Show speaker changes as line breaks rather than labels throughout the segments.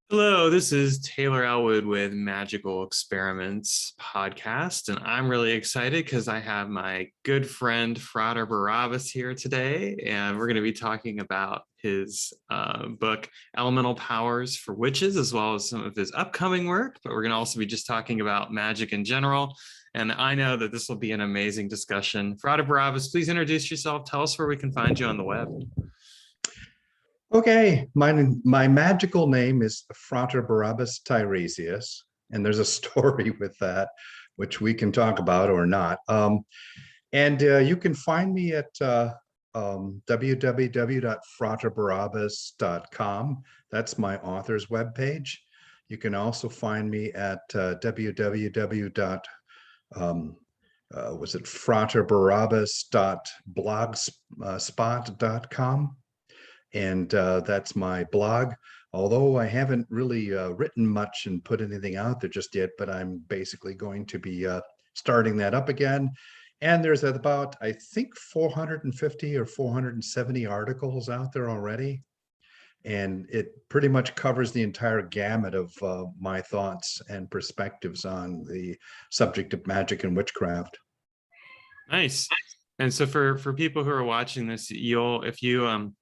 Hello, this is Taylor Ellwood with Magical Experiments podcast, and I'm really excited because I have my good friend Frater Barrabbas here today, and we're going to be talking about his book Elemental Powers for Witches, as well as some of his upcoming work. But we're going to also be just talking about magic in general, and I know that this will be an amazing discussion. Frater Barrabbas, please introduce yourself. Tell us where we can find you on the web.
Okay, my magical name is Frater Barrabbas Tiresias, and there's a story with that, which we can talk about or not. And you can find me at www.fraterbarabbas.com. That's my author's webpage. You can also find me at fraterbarabbas.blogspot.com. And that's my blog. Although I haven't really written much and put anything out there just yet, but I'm basically going to be starting that up again. And there's about, I think, 450 or 470 articles out there already. And it pretty much covers the entire gamut of my thoughts and perspectives on the subject of magic and witchcraft.
Nice. And so for people who are watching this, if you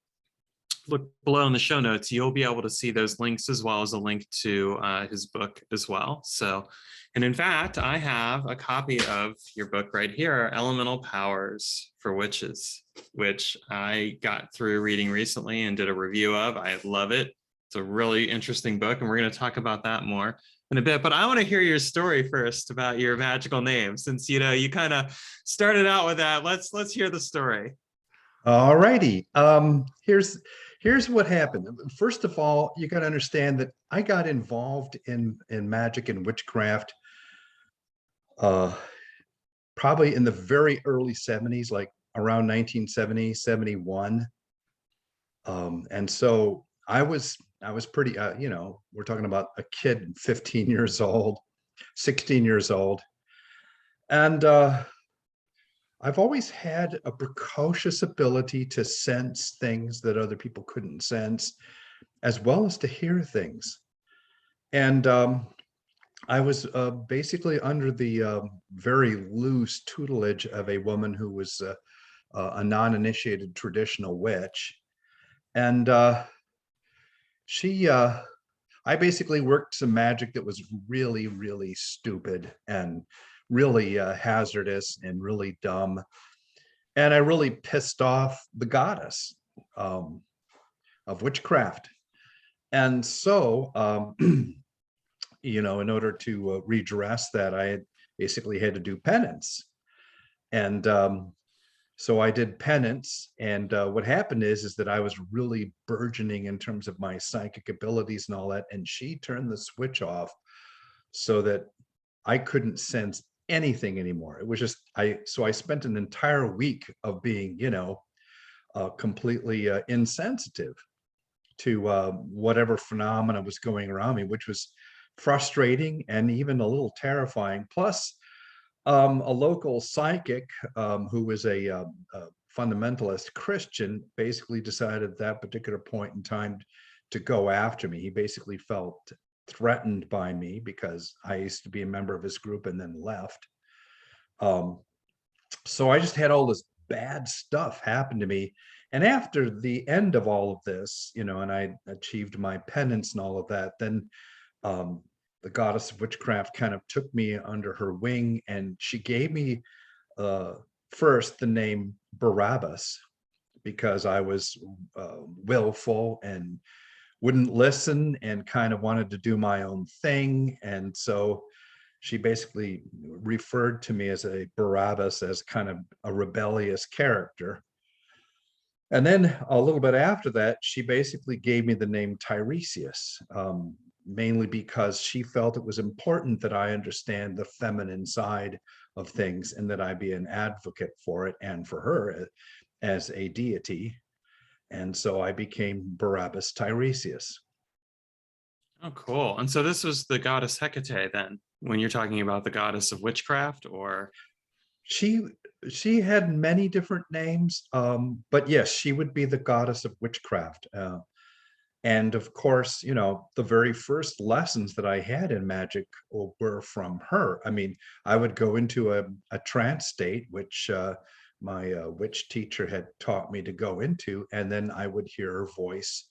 look below in the show notes, you'll be able to see those links as well as a link to his book as well. So, and in fact, I have a copy of your book right here, Elemental Powers for Witches, which I got through reading recently and did a review of. I love it. It's a really interesting book, and we're going to talk about that more in a bit. But I want to hear your story first about your magical name, since you kind of started out with that. Let's hear the story.
All righty. Here's what happened. First of all, you got to understand that I got involved in magic and witchcraft probably in the very early 70s, like around 1970, 71. And so I was pretty, we're talking about a kid, 15 years old, 16 years old. And I've always had a precocious ability to sense things that other people couldn't sense, as well as to hear things. And I was basically under the very loose tutelage of a woman who was a non-initiated traditional witch. And I basically worked some magic that was really, really stupid and really hazardous and really dumb. And I really pissed off the goddess of witchcraft. And so, in order to redress that, I basically had to do penance. And so I did penance. And what happened is that I was really burgeoning in terms of my psychic abilities and all that. And she turned the switch off so that I couldn't sense anything anymore. It was just so I spent an entire week of being completely insensitive to whatever phenomena was going around me, which was frustrating and even a little terrifying. Plus a local psychic who was a fundamentalist Christian basically decided at that particular point in time to go after me. He basically felt threatened by me because I used to be a member of his group and then left. So I just had all this bad stuff happen to me. And after the end of all of this, and I achieved my penance and all of that, then the goddess of witchcraft kind of took me under her wing, and she gave me first the name Barabbas because I was willful and wouldn't listen and kind of wanted to do my own thing. And so she basically referred to me as a Barabbas, as kind of a rebellious character. And then a little bit after that, she basically gave me the name Tiresias, mainly because she felt it was important that I understand the feminine side of things and that I be an advocate for it and for her as a deity. And so I became Barabbas Tiresias.
Oh, cool. And so this was the goddess Hecate then, when you're talking about the goddess of witchcraft, or?
She had many different names, but yes, she would be the goddess of witchcraft. And of course, the very first lessons that I had in magic were from her. I mean, I would go into a trance state, which my witch teacher had taught me to go into, and then I would hear her voice,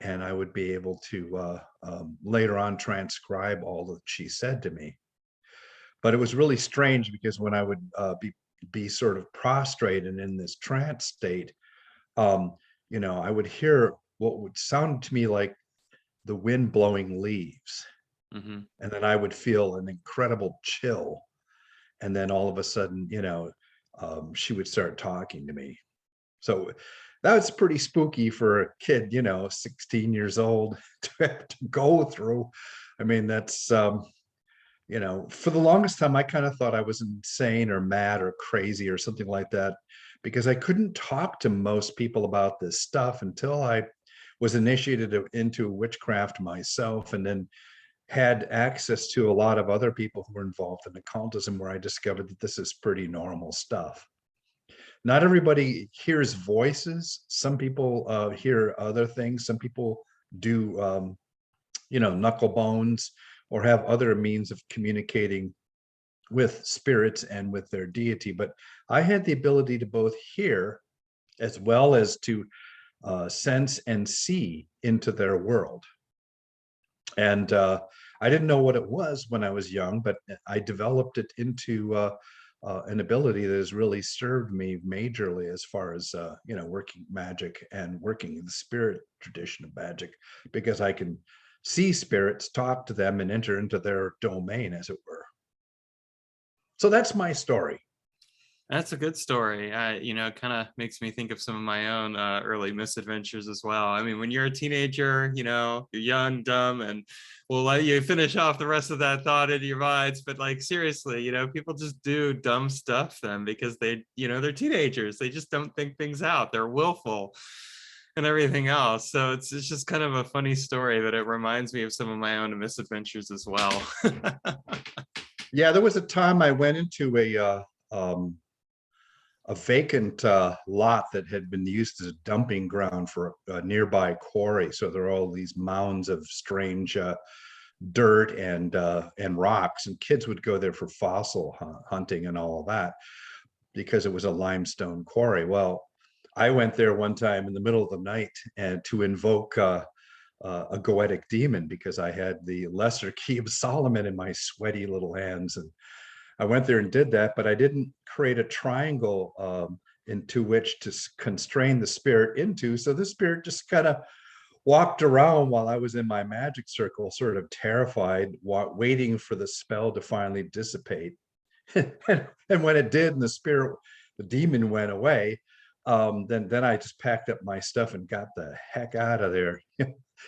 and I would be able to later on transcribe all that she said to me. But it was really strange because when I would be sort of prostrate and in this trance state, um, I would hear what would sound to me like the wind blowing leaves.
Hmm.
And then I would feel an incredible chill. And then all of a sudden, she would start talking to me. So that was pretty spooky for a kid, 16 years old to have to go through. I mean, that's, for the longest time, I kind of thought I was insane or mad or crazy or something like that, because I couldn't talk to most people about this stuff until I was initiated into witchcraft myself, and then had access to a lot of other people who were involved in occultism, where I discovered that this is pretty normal stuff. Not everybody hears voices. Some people hear other things. Some people do, knuckle bones, or have other means of communicating with spirits and with their deity. But I had the ability to both hear as well as to sense and see into their world. And I didn't know what it was when I was young, but I developed it into an ability that has really served me majorly as far as working magic and working in the spirit tradition of magic, because I can see spirits, talk to them, and enter into their domain, as it were. So that's my story.
That's a good story. Kind of makes me think of some of my own early misadventures as well. I mean, when you're a teenager, you're young, dumb, and we'll let you finish off the rest of that thought in your minds. But like, seriously, people just do dumb stuff then because they're teenagers. They just don't think things out. They're willful and everything else. So it's just kind of a funny story, but it reminds me of some of my own misadventures as well.
Yeah, there was a time I went into a vacant lot that had been used as a dumping ground for a nearby quarry. So there are all these mounds of strange dirt and rocks, and kids would go there for fossil hunting and all of that, because it was a limestone quarry. Well, I went there one time in the middle of the night and to invoke a goetic demon, because I had the lesser key of Solomon in my sweaty little hands. And I went there and did that, but I didn't create a triangle into which to constrain the spirit into. So the spirit just kind of walked around while I was in my magic circle, sort of terrified, waiting for the spell to finally dissipate. And when it did, and the demon went away, then I just packed up my stuff and got the heck out of there.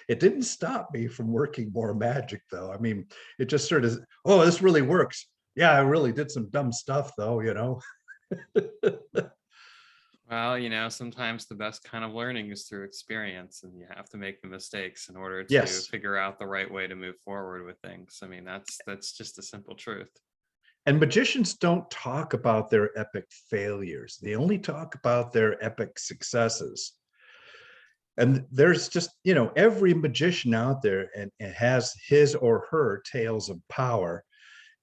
It didn't stop me from working more magic, though. I mean, it just sort of, oh, this really works. Yeah, I really did some dumb stuff, though.
Well, sometimes the best kind of learning is through experience, and you have to make the mistakes in order to
Yes.
figure out the right way to move forward with things. I mean, that's just a simple truth.
And magicians don't talk about their epic failures. They only talk about their epic successes. And there's just, every magician out there and has his or her tales of power.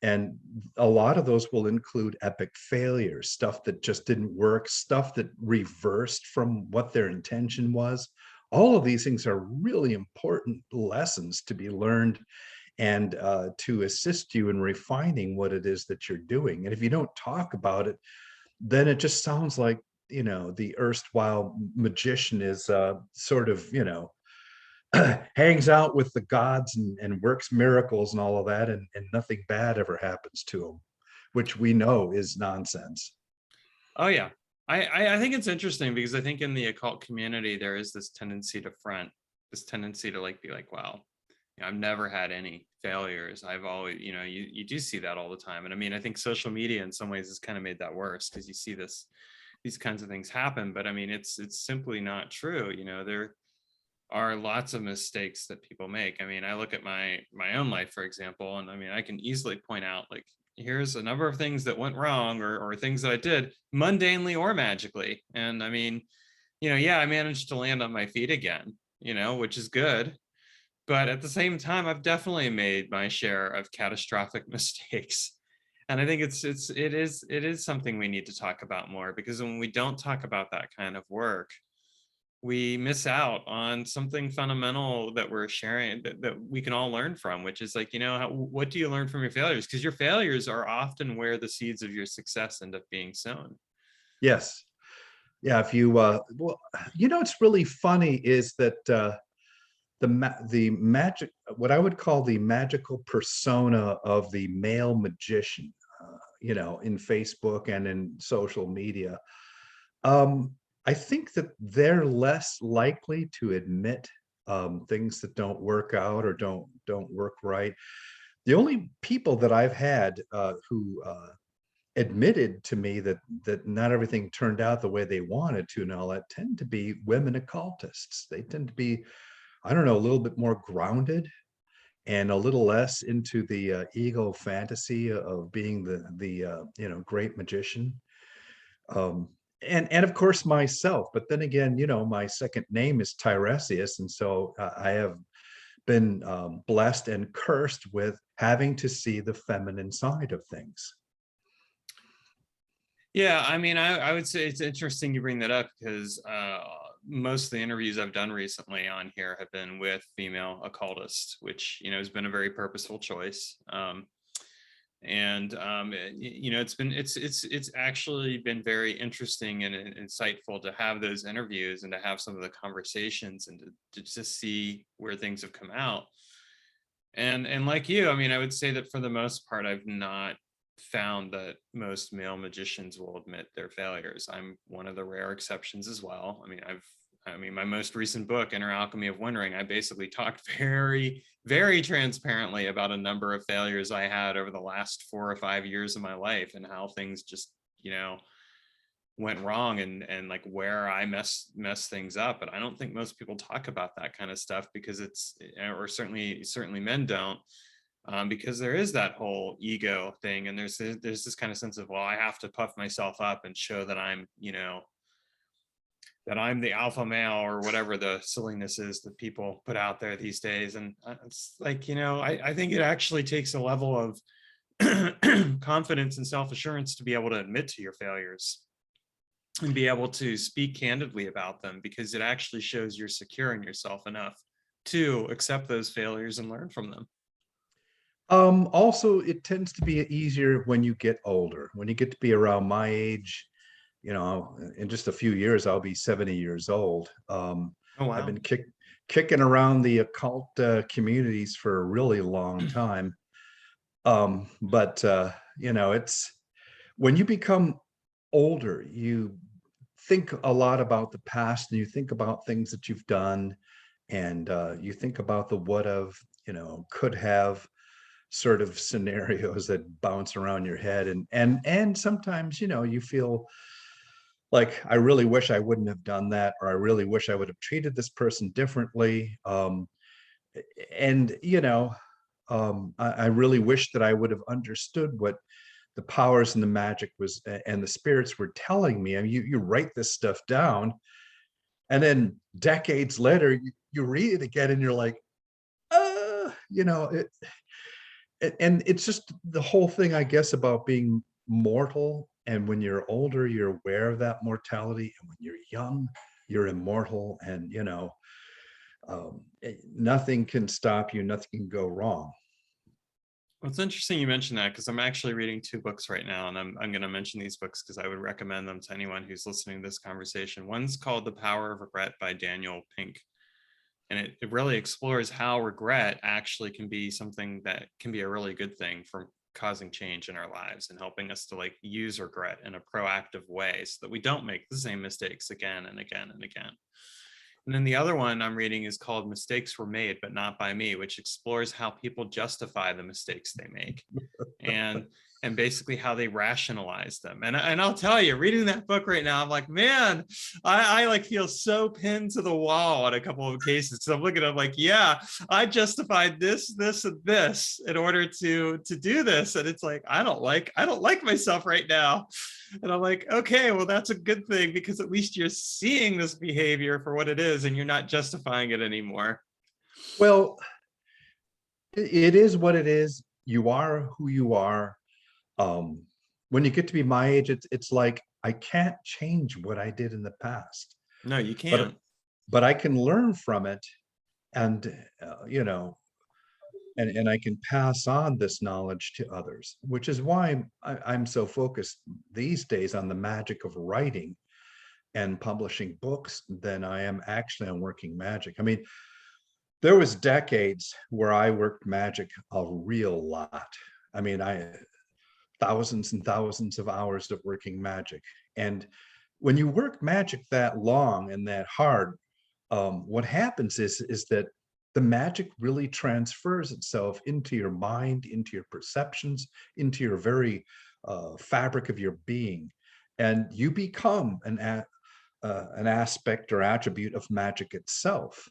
And a lot of those will include epic failures, stuff that just didn't work, stuff that reversed from what their intention was. All of these things are really important lessons to be learned, and to assist you in refining what it is that you're doing. And if you don't talk about it, then it just sounds like, the erstwhile magician is sort of, hangs out with the gods and works miracles and all of that, and nothing bad ever happens to him, which we know is nonsense.
Oh yeah. I think it's interesting because I think in the occult community there is this tendency to front, this tendency to be like, wow, I've never had any failures. I've always, you do see that all the time. And I mean, I think social media in some ways has kind of made that worse, because you see these kinds of things happen. But I mean, it's simply not true. There are lots of mistakes that people make. I mean, I look at my own life, for example, and I mean, I can easily point out, here's a number of things that went wrong, or things that I did mundanely or magically. And I mean, yeah, I managed to land on my feet again. which is good. But at the same time, I've definitely made my share of catastrophic mistakes. And I think it is something we need to talk about more, because when we don't talk about that kind of work, we miss out on something fundamental that we're sharing, that we can all learn from, which is like, what do you learn from your failures? Because your failures are often where the seeds of your success end up being sown.
Yes. Yeah. If you, well, it's really funny is that the magic, what I would call the magical persona of the male magician, in Facebook and in social media, I think that they're less likely to admit things that don't work out or don't work right. The only people that I've had who admitted to me that not everything turned out the way they wanted to and all that tend to be women occultists. They tend to be, I don't know, a little bit more grounded and a little less into the ego fantasy of being the great magician. Um, and of course myself, but then again, my second name is Tiresias, and so I have been blessed and cursed with having to see the feminine side of things.
Yeah, I mean, I would say it's interesting you bring that up, because most of the interviews I've done recently on here have been with female occultists, which, has been a very purposeful choice. And it's actually been very interesting and insightful to have those interviews and to have some of the conversations and to just see where things have come out. And like you, I mean, I would say that for the most part, I've not found that most male magicians will admit their failures. I'm one of the rare exceptions as well. I mean, my most recent book, Inner Alchemy of Wondering, I basically talked very, very transparently about a number of failures I had over the last 4 or 5 years of my life, and how things just, went wrong, and like where I mess things up. But I don't think most people talk about that kind of stuff, because or certainly men don't, because there is that whole ego thing, and there's this kind of sense of, well, I have to puff myself up and show that I'm the alpha male, or whatever the silliness is that people put out there these days. And it's like, I think it actually takes a level of confidence and self-assurance to be able to admit to your failures and be able to speak candidly about them, because it actually shows you're secure in yourself enough to accept those failures and learn from them.
Also, it tends to be easier when you get older, when you get to be around my age. In just a few years, I'll be 70 years old.
Oh, wow.
I've been kicking around the occult communities for a really long time. But it's when you become older, you think a lot about the past, and you think about things that you've done, and you think about the what have, could have sort of scenarios that bounce around your head, and sometimes you feel like, I really wish I wouldn't have done that, or I really wish I would have treated this person differently. And I really wish that I would have understood what the powers and the magic was, and the spirits were telling me. I mean, you write this stuff down, and then decades later you read it again, and you're like, and it's just the whole thing, I guess, about being mortal. And when you're older, you're aware of that mortality, and when you're young, you're immortal. And nothing can stop you, nothing can go wrong.
Well, it's interesting you mentioned that, because I'm actually reading 2 books right now, and I'm going to mention these books because I would recommend them to anyone who's listening to this conversation. One's called The Power of Regret by Daniel Pink, and it really explores how regret actually can be something that can be a really good thing for causing change in our lives, and helping us to like use regret in a proactive way, so that we don't make the same mistakes again and again and again. And then the other one I'm reading is called Mistakes Were Made, But Not by Me, which explores how people justify the mistakes they make. And and basically how they rationalize them. And I'll tell you, reading that book right now, I'm like, man, I like feel so pinned to the wall on a couple of cases. So I'm looking at, like, yeah, I justified this, this, and this in order to do this. And it's like, I don't like myself right now. And I'm like, okay, well, that's a good thing, because at least you're seeing this behavior for what it is and you're not justifying it anymore.
Well, it is what it is. You are who you are. When you get to be my age, it's like I can't change what I did in the past,
No, you
but
can't.
I can learn from it, and you know, and I can pass on this knowledge to others, which is why I'm so focused these days on the magic of writing and publishing books than I am actually on working magic. I mean, there was decades where I worked magic a real lot. I mean, I thousands and thousands of hours of working magic. And when you work magic that long and that hard, what happens is that the magic really transfers itself into your mind, into your perceptions, into your very fabric of your being, and you become an aspect or attribute of magic itself.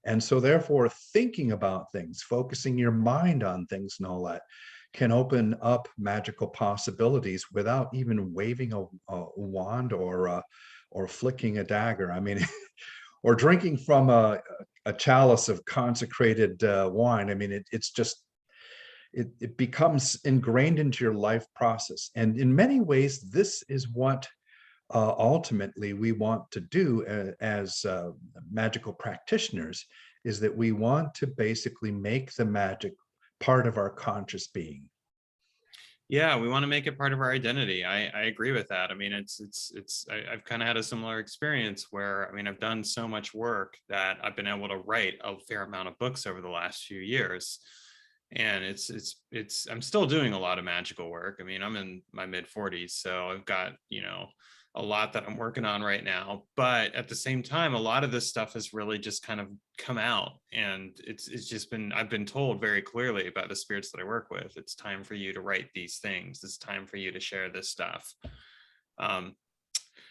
And so therefore, thinking about things, focusing your mind on things and all that can open up magical possibilities without even waving a wand or flicking a dagger. I mean, or drinking from a chalice of consecrated wine. I mean, it's just, it becomes ingrained into your life process. And in many ways, this is what ultimately we want to do as magical practitioners, is that we want to basically make the magic part of our conscious being.
Yeah, we want to make it part of our identity. I agree with that. I mean, I've kind of had a similar experience where, I mean, I've done so much work that I've been able to write a fair amount of books over the last few years. And I'm still doing a lot of magical work. I mean, I'm in my mid 40s, so I've got, a lot that I'm working on right now. But at the same time, a lot of this stuff has really just kind of come out, and it's just been, I've been told very clearly by the spirits that I work with, it's time for you to write these things. It's time for you to share this stuff.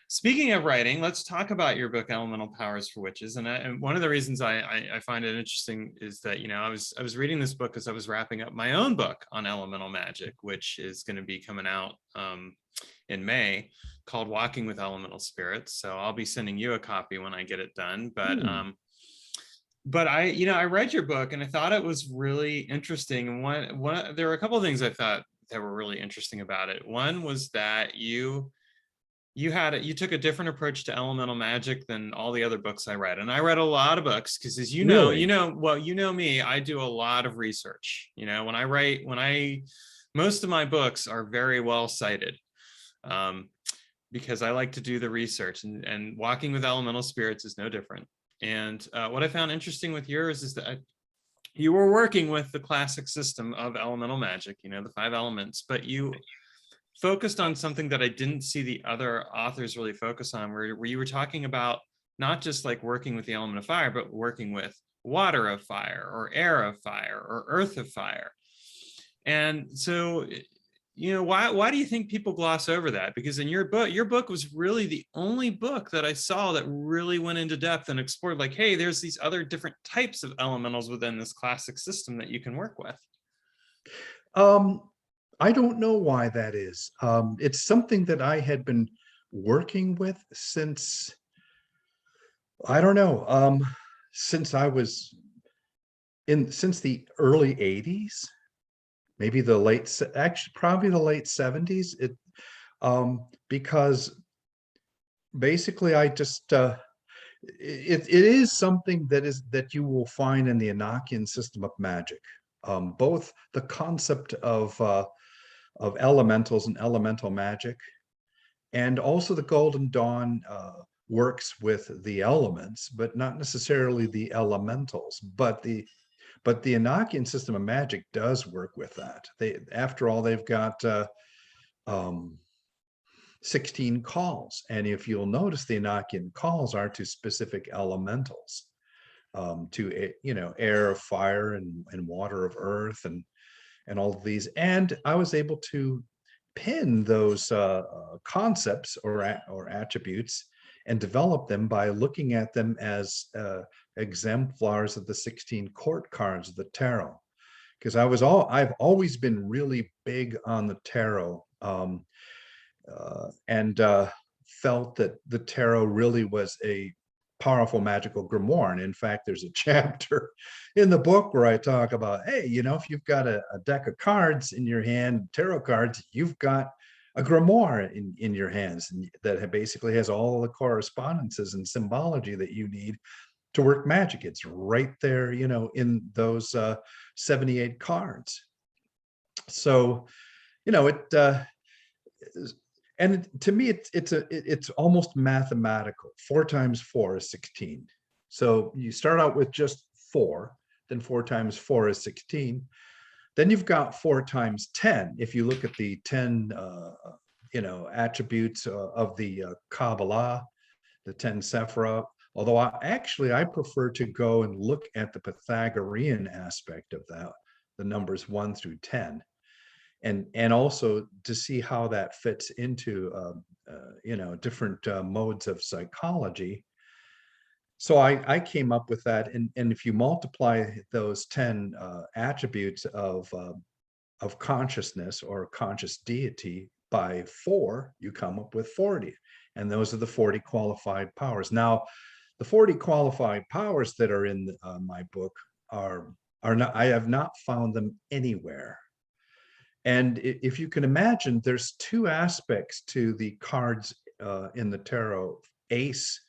Speaking of writing, let's talk about your book, Elemental Powers for Witches. And one of the reasons I find it interesting is that, I was reading this book as I was wrapping up my own book on elemental magic, which is going to be coming out in May, called Walking with Elemental Spirits. So I'll be sending you a copy when I get it done. But I read your book and I thought it was really interesting. And there were a couple of things I thought that were really interesting about it. One was that you took a different approach to elemental magic than all the other books I read. And I read a lot of books because, as you know,
Really?
me, I do a lot of research. Most of my books are very well cited, because I like to do the research, and Walking with Elemental Spirits is no different. And what I found interesting with yours is that you were working with the classic system of elemental magic, the 5 elements, but you focused on something that I didn't see the other authors really focus on, where you were talking about not just like working with the element of fire, but working with water of fire, or air of fire, or earth of fire. And so, why do you think people gloss over that? Because in your book was really the only book that I saw that really went into depth and explored, like, hey, there's these other different types of elementals within this classic system that you can work with.
I don't know why that is. It's something that I had been working with since, I don't know, since I was since the early 80s, maybe actually probably the late 70s. Because basically I just, it is something that you will find in the Irinakian system of magic. Both the concept of elementals and elemental magic, and also the Golden Dawn works with the elements, but not necessarily the elementals. But the Irinakian system of magic does work with that. After all, they've got 16 calls, and if you'll notice, the Irinakian calls are to specific elementals, to air of fire and water of earth, and all of these. And I was able to pin those concepts or attributes and develop them by looking at them as exemplars of the 16 court cards of the tarot. Because I've always been really big on the tarot, and felt that the tarot really was a powerful magical grimoire. And in fact, there's a chapter in the book where I talk about, hey, if you've got a deck of cards in your hand, tarot cards, you've got a grimoire in your hands, and that basically has all the correspondences and symbology that you need to work magic. It's right there, in those 78 cards. So, and to me, it's almost mathematical. 4 times 4 is 16. So you start out with just 4, then 4 times 4 is 16. Then you've got 4 times 10. If you look at the 10, attributes of the Kabbalah, the 10 Sephirah, although I prefer to go and look at the Pythagorean aspect of that, the numbers 1 through 10. And also to see how that fits into different modes of psychology. So I came up with that, and if you multiply those 10 attributes of consciousness or conscious deity by 4, you come up with 40, and those are the 40 qualified powers. Now, the 40 qualified powers that are in my book are not. I have not found them anywhere. And if you can imagine, there's 2 aspects to the cards in the tarot, ace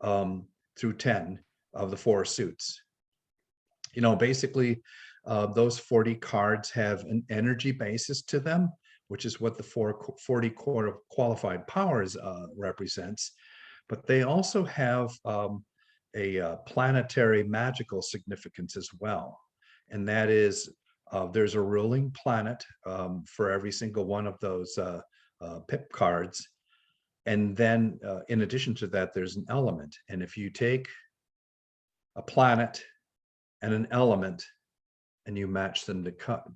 through 10 of the 4 suits. Basically, those 40 cards have an energy basis to them, which is what the 40 qualified powers represents. But they also have a planetary magical significance as well. And that is, there's a ruling planet for every single one of those pip cards. And then in addition to that, there's an element. And if you take a planet and an element and you match them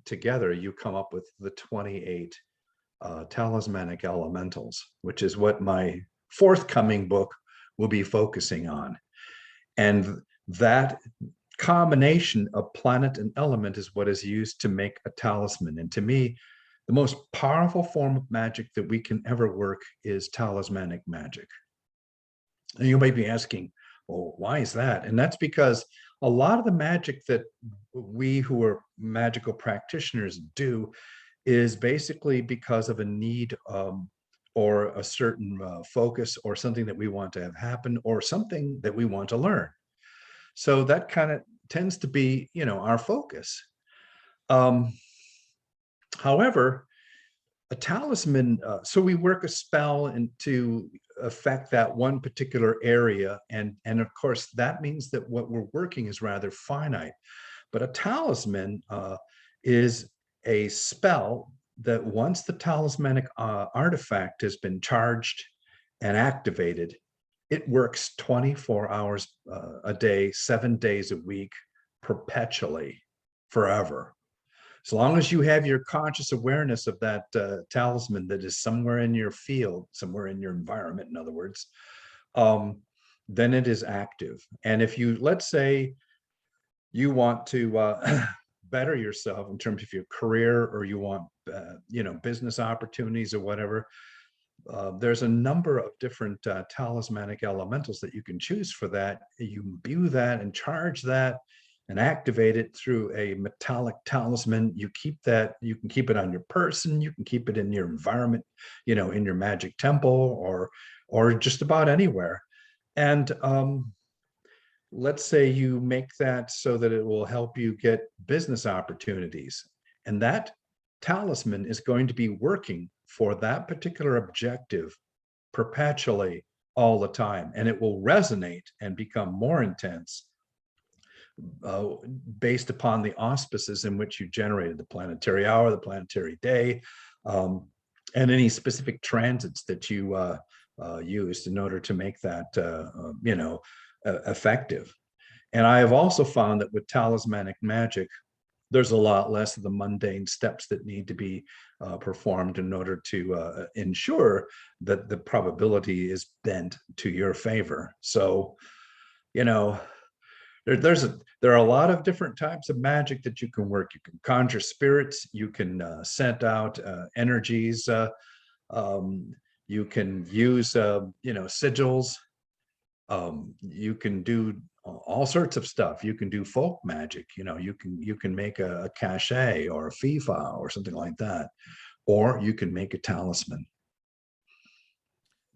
together, you come up with the 28 talismanic elementals, which is what my forthcoming book will be focusing on. And that combination of planet and element is what is used to make a talisman. And to me, the most powerful form of magic that we can ever work is talismanic magic. And you may be asking, well, why is that? And that's because a lot of the magic that we who are magical practitioners do is basically because of a need or a certain focus or something that we want to have happen or something that we want to learn. So that kind of tends to be, our focus. However, a talisman, so we work a spell and to affect that one particular area. And of course, that means that what we're working is rather finite. But a talisman is a spell that once the talismanic artifact has been charged and activated, it works 24 hours a day, 7 days a week, perpetually, forever. As long as you have your conscious awareness of that talisman that is somewhere in your field, somewhere in your environment, in other words, then it is active. And if you, let's say you want to better yourself in terms of your career, or you want, business opportunities or whatever, there's a number of different talismanic elementals that you can choose for that. You imbue that and charge that and activate it through a metallic talisman. You keep that, you can keep it on your person, you can keep it in your environment, in your magic temple or just about anywhere. And let's say you make that so that it will help you get business opportunities. And that talisman is going to be working for that particular objective perpetually all the time. And it will resonate and become more intense based upon the auspices in which you generated, the planetary hour, the planetary day, and any specific transits that you used in order to make that, effective. And I have also found that with talismanic magic, there's a lot less of the mundane steps that need to be performed in order to ensure that the probability is bent to your favor. So, you know, there are a lot of different types of magic that you can work. You can conjure spirits, you can send out energies, you can use sigils, you can do all sorts of stuff. You can do folk magic. You can make a cachet or a fifa or something like that, or you can make a talisman.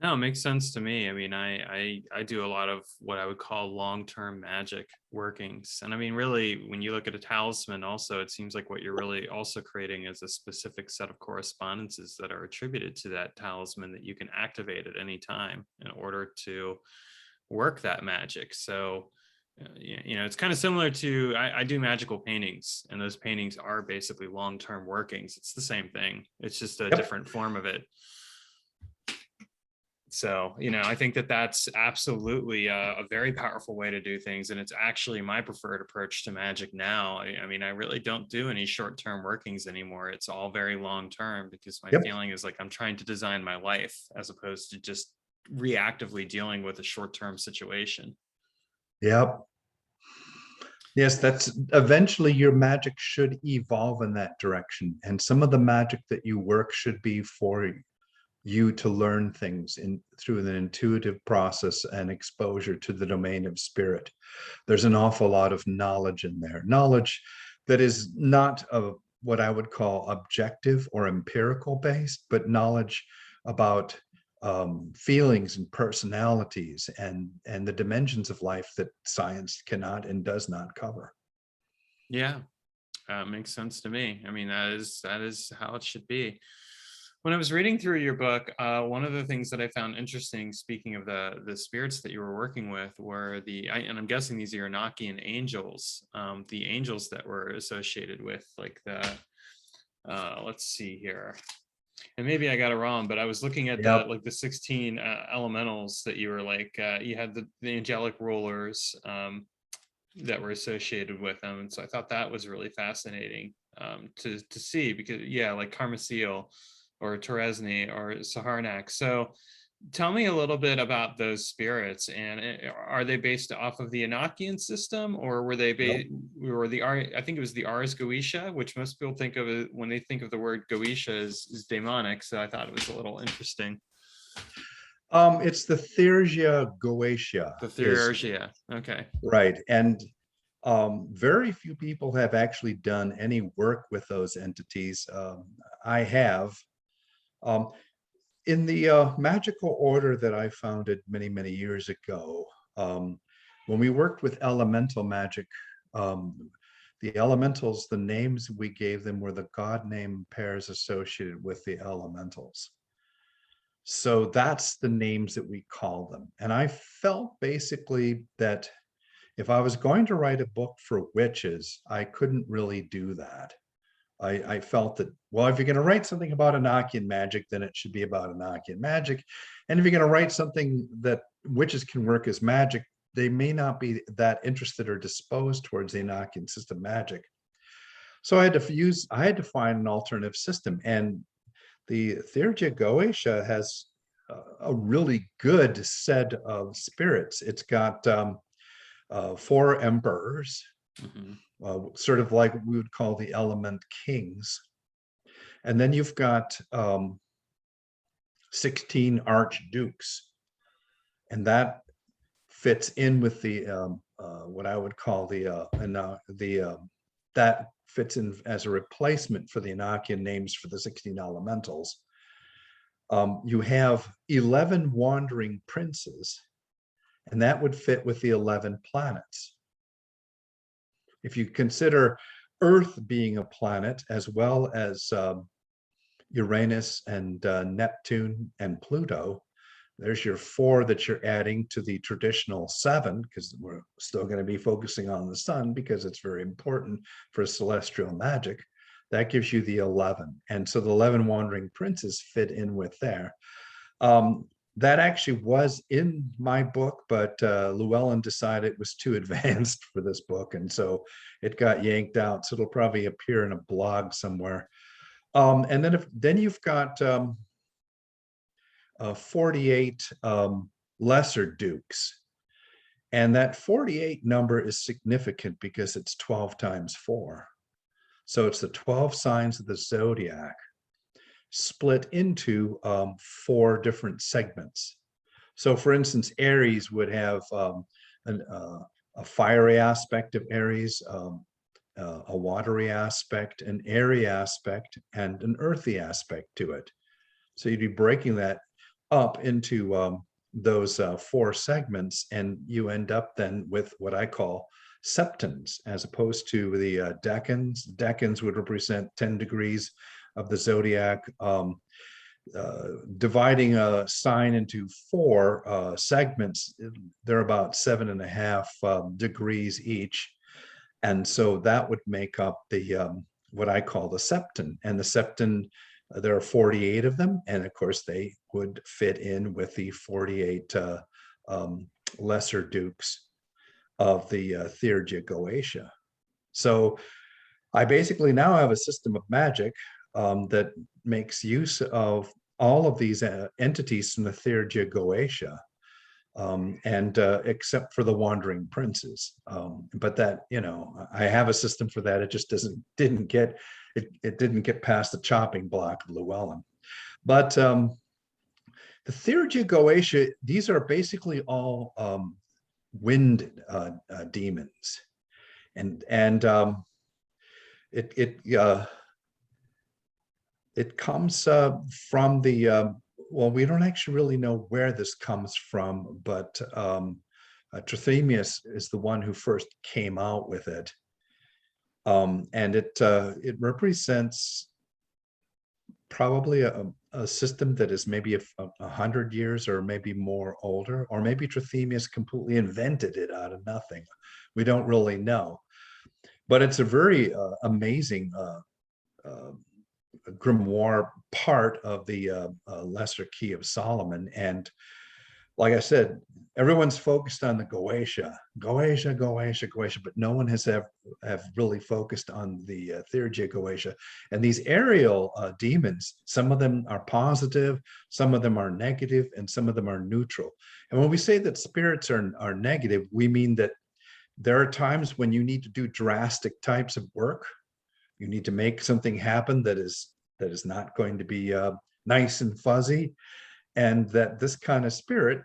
No, it makes sense to me. I mean, I do a lot of what I would call long-term magic workings. And I mean, really, when you look at a talisman also, it seems like what you're really also creating is a specific set of correspondences that are attributed to that talisman that you can activate at any time in order to work that magic. So, it's kind of similar to, I do magical paintings, and those paintings are basically long-term workings. It's the same thing. It's just a different form of it. So, I think that that's absolutely a very powerful way to do things. And it's actually my preferred approach to magic now. I mean, I really don't do any short-term workings anymore. It's all very long-term, because my feeling is like I'm trying to design my life as opposed to just reactively dealing with a short-term situation.
Yep. Yes, that's eventually your magic should evolve in that direction. And some of the magic that you work should be for you to learn things through an intuitive process and exposure to the domain of spirit. There's an awful lot of knowledge in there, knowledge that is not of what I would call objective or empirical based, but knowledge about feelings and personalities and the dimensions of life that science cannot and does not cover.
Yeah, makes sense to me. I mean, that is how it should be. When I was reading through your book, one of the things that I found interesting, speaking of the spirits that you were working with, were and I'm guessing these are Irinakian angels, the angels that were associated with like let's see here. And maybe I got it wrong, but I was looking at the 16 elementals that you were you had the angelic rulers that were associated with them. And so I thought that was really fascinating to see, because like Carmacil or Teresni or Saharnak. So tell me a little bit about those spirits, and are they based off of the Enochian system, or were they I think it was the Ars Goetia, which most people think of when they think of the word Goetia is demonic. So I thought it was a little interesting.
It's the Theurgia Goetia.
The Theurgia, okay.
Right, and very few people have actually done any work with those entities. I have. In the magical order that I founded many, many years ago, when we worked with elemental magic, the elementals, the names we gave them were the god name pairs associated with the elementals. So that's the names that we call them. And I felt basically that if I was going to write a book for witches, I couldn't really do that. I felt that, well, if you're going to write something about Enochian magic, then it should be about Enochian magic. And if you're going to write something that witches can work as magic, they may not be that interested or disposed towards the Enochian system magic. So I had to find an alternative system. And the Theurgia Goetia has a really good set of spirits. It's got 4 emperors. Mm-hmm. Sort of like we would call the element kings. And then you've got 16 archdukes. And that fits in with the what I would call that fits in as a replacement for the Enochian names for the 16 elementals. You have 11 wandering princes, and that would fit with the 11 planets. If you consider Earth being a planet, as well as Uranus and Neptune and Pluto, there's your 4 that you're adding to the traditional 7, because we're still going to be focusing on the sun because it's very important for celestial magic. That gives you the 11. And so the 11 wandering princes fit in with there. that actually was in my book, but Llewellyn decided it was too advanced for this book, and so it got yanked out. So it'll probably appear in a blog somewhere. And then you've got 48 lesser dukes. And that 48 number is significant because it's 12 times 4. So it's the 12 signs of the zodiac split into 4 different segments. So for instance, Aries would have a fiery aspect of Aries, a watery aspect, an airy aspect, and an earthy aspect to it. So you'd be breaking that up into those 4 segments, and you end up then with what I call septons, as opposed to the decans. Decans would represent 10 degrees of the zodiac. Dividing a sign into 4 segments, they're about 7.5 degrees each. And so that would make up the what I call the septon. And the septon, there are 48 of them. And of course, they would fit in with the 48 lesser dukes of the Theurgia Goetia. So I basically now have a system of magic that makes use of all of these entities from the Theurgia Goetia, and except for the wandering princes. But that, I have a system for that. It just didn't get past the chopping block of Llewellyn. But the Theurgia Goetia, these are basically all wind demons, and it comes from the well, we don't actually really know where this comes from, but Trithemius is the one who first came out with it, and it represents probably a system that is maybe 100 years or maybe more older, or maybe Trithemius completely invented it out of nothing. We don't really know, but it's a very amazing grimoire part of the Lesser Key of Solomon. And like I said, everyone's focused on the Goetia, but no one has have really focused on the Theurgia Goetia. And these aerial demons, some of them are positive, some of them are negative, and some of them are neutral. And when we say that spirits are negative, we mean that there are times when you need to do drastic types of work. You need to make something happen that is not going to be nice and fuzzy, and that this kind of spirit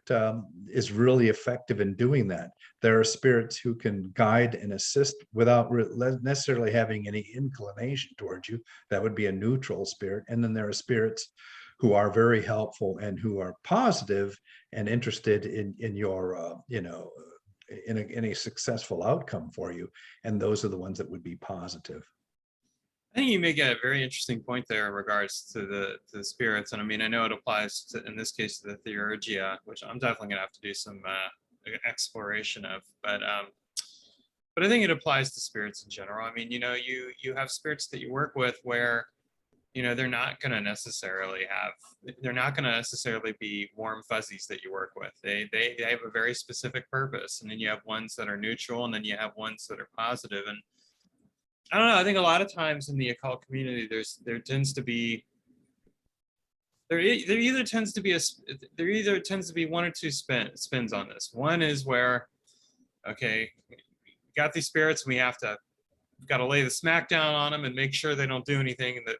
is really effective in doing that. There are spirits who can guide and assist without necessarily having any inclination towards you. That would be a neutral spirit. And then there are spirits who are very helpful and who are positive and interested in your in a successful outcome for you. And those are the ones that would be positive.
I think you make a very interesting point there in regards to the spirits, and I mean, I know it applies to, in this case, to the Theurgia, which I'm definitely going to have to do some exploration of. But I think it applies to spirits in general. I mean, you have spirits that you work with where, they're not going to necessarily be warm fuzzies that you work with. They have a very specific purpose, and then you have ones that are neutral, and then you have ones that are positive. And I don't know. I think a lot of times in the occult community, there either tends to be one or two spins on this. One is where, okay, we got these spirits, and we've got to lay the smack down on them and make sure they don't do anything, and that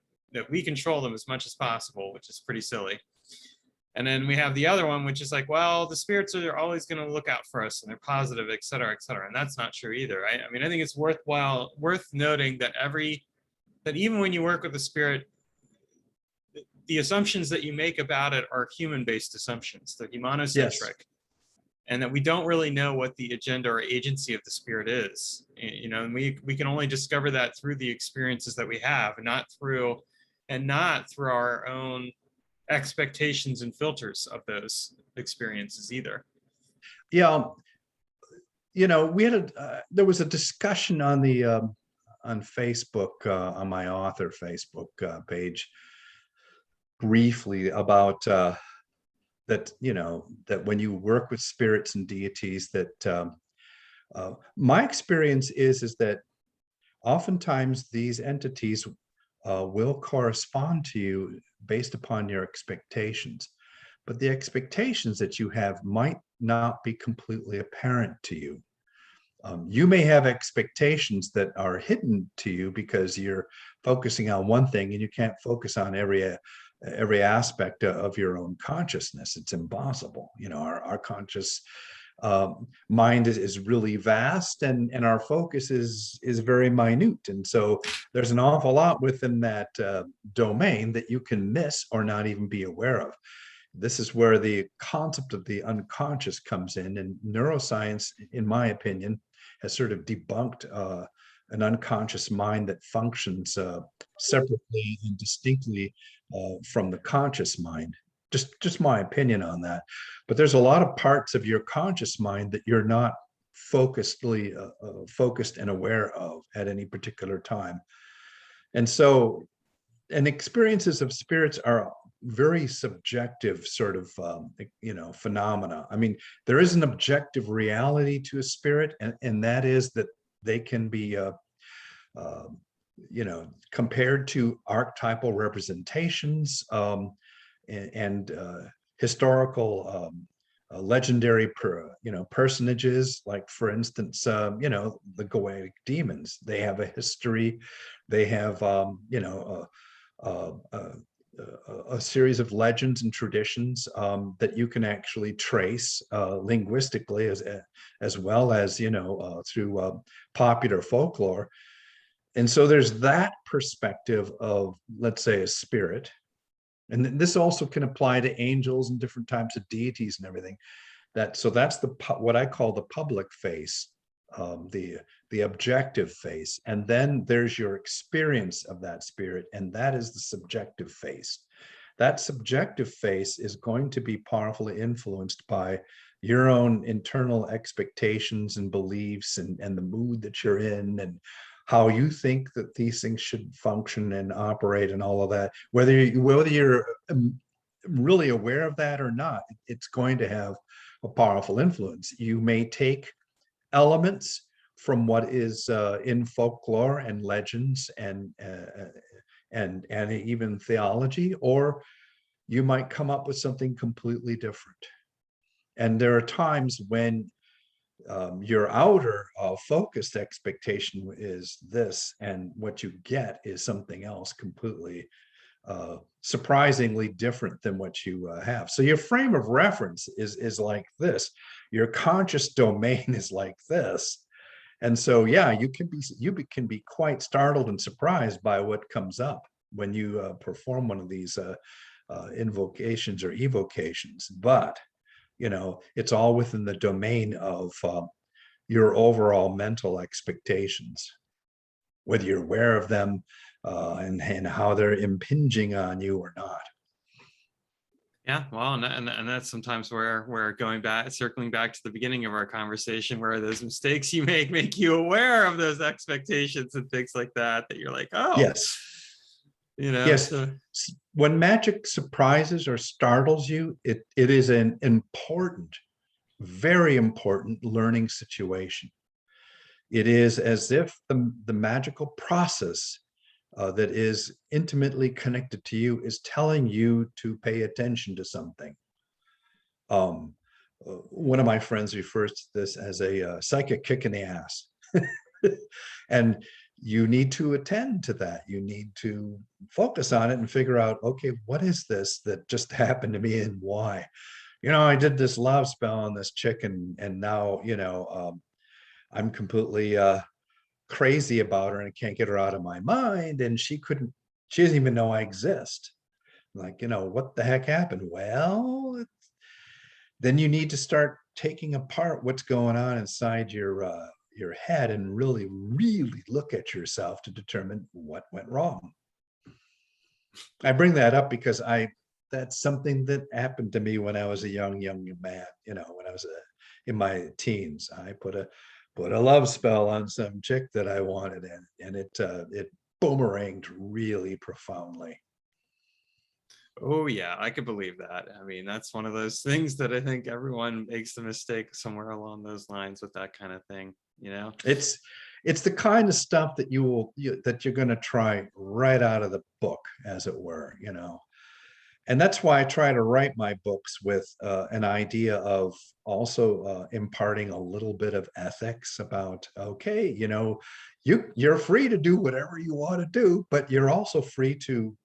we control them as much as possible, which is pretty silly. And then we have the other one, which is like, well, the spirits are always going to look out for us, and they're positive, et cetera, et cetera. And that's not true either, right? I mean, I think it's worth noting that even when you work with a spirit, the assumptions that you make about it are human-based assumptions. They're humanocentric. Yes. And that we don't really know what the agenda or agency of the spirit is. And we can only discover that through the experiences that we have, and not through our own expectations and filters of those experiences either.
Yeah, we had there was a discussion on the on Facebook, on my author Facebook page, briefly about that, that when you work with spirits and deities, that my experience is that oftentimes these entities will correspond to you based upon your expectations, but the expectations that you have might not be completely apparent to you. You may have expectations that are hidden to you because you're focusing on one thing and you can't focus on every aspect of your own consciousness. It's impossible. Our conscious mind is really vast, and our focus is very minute. And so there's an awful lot within that domain that you can miss or not even be aware of. This is where the concept of the unconscious comes in, and neuroscience, in my opinion, has sort of debunked an unconscious mind that functions separately and distinctly from the conscious mind. Just my opinion on that. But there's a lot of parts of your conscious mind that you're not focused and aware of at any particular time. And so, and experiences of spirits are very subjective sort of phenomena. I mean, there is an objective reality to a spirit, and that is that they can be compared to archetypal representations and historical legendary personages, like, for instance, the Goetic demons. They have a history. They have a series of legends and traditions that you can actually trace linguistically, as well as through popular folklore. And so there's that perspective of, let's say, a spirit. And this also can apply to angels and different types of deities and everything. So that's what I call the public face, the objective face. And then there's your experience of that spirit, and that is the subjective face. That subjective face is going to be powerfully influenced by your own internal expectations and beliefs, and the mood that you're in, and how you think that these things should function and operate, and all of that. Whether you're really aware of that or not, it's going to have a powerful influence. You may take elements from what is in folklore and legends and even theology, or you might come up with something completely different. And there are times when your outer focused expectation is this, and what you get is something else completely surprisingly different than what you have. So your frame of reference is like this. Your conscious domain is like this. And so, yeah, you can be quite startled and surprised by what comes up when you perform one of these invocations or evocations. But it's all within the domain of your overall mental expectations, whether you're aware of them and how they're impinging on you or not.
Yeah, well, and that's sometimes where we're circling back to the beginning of our conversation, where those mistakes you make you aware of those expectations and things like that you're like, oh,
yes. Yes.
So.
When magic surprises or startles you, it is an important, very important learning situation. It is as if the magical process that is intimately connected to you is telling you to pay attention to something. One of my friends refers to this as a psychic kick in the ass. And you need to attend to that. You need to focus on it and figure out, okay, what is this that just happened to me, and why? I did this love spell on this chick, and now, I'm completely crazy about her, and I can't get her out of my mind. And she doesn't even know I exist. Like, what the heck happened? Well, then you need to start taking apart what's going on inside your head and really look at yourself to determine what went wrong. I bring that up because that's something that happened to me when I was a young man. When I was in my teens, I put a love spell on some chick that I wanted, and it boomeranged really profoundly.
Oh yeah, I could believe that. I mean, that's one of those things that I think everyone makes the mistake somewhere along those lines with that kind of thing, you know?
It's the kind of stuff that that you're going to try right out of the book, as it were, you know. And that's why I try to write my books with an idea of also imparting a little bit of ethics about, okay, you know, you're free to do whatever you want to do, but you're also free to